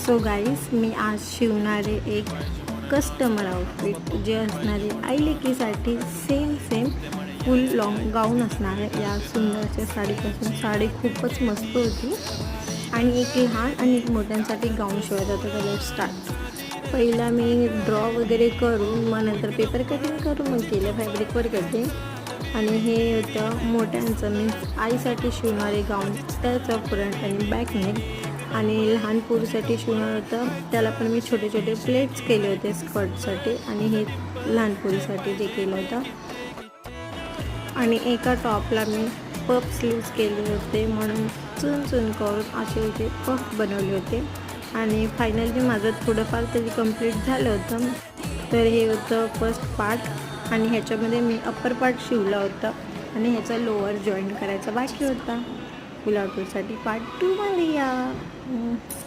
So guys, मी आज शिवणारे एक customer outfit जे असणारे आईलेकीसाठी सेम फुल लॉंग गाऊन असणार आहे. या सुंदरच्या साडीपासून साडी खूपच मस्त होती आणि एक लहान आणि एक मोठ्यांसाठी गाऊन शिवायचा होता. त्याला स्टार्ट पहिला मी ड्रॉ वगैरे करून मग नंतर पेपर कटिंग करून मग केलं फॅब्रिकवर कटिंग. आणि हे होतं मोठ्यांचं मीन्स आईसाठी शिवणारे गाऊन, त्याचं फ्रंट आणि बॅक नेक. आणि लहान पोरीसाठी शिवणार होतं, त्याला पण मी छोटे छोटे प्लेट्स केले होते स्कर्टसाठी. आणि हे लहान पोरीसाठी जे केलं होतं. आणि एका टॉपला मी पफ स्लीव्स केले होते म्हणून चुन करून असे होते पफ बनवले होते. आणि फायनली माझं थोडंफार तरी कंप्लीट झालं होतं. तर हे होतं फर्स्ट पार्ट आणि ह्याच्यामध्ये मी अप्पर पार्ट शिवला होता आणि ह्याचा लोअर जॉईंट करायचा बाकी होता. फुल आउटफिटसाठी पार्ट 2 मध्ये या.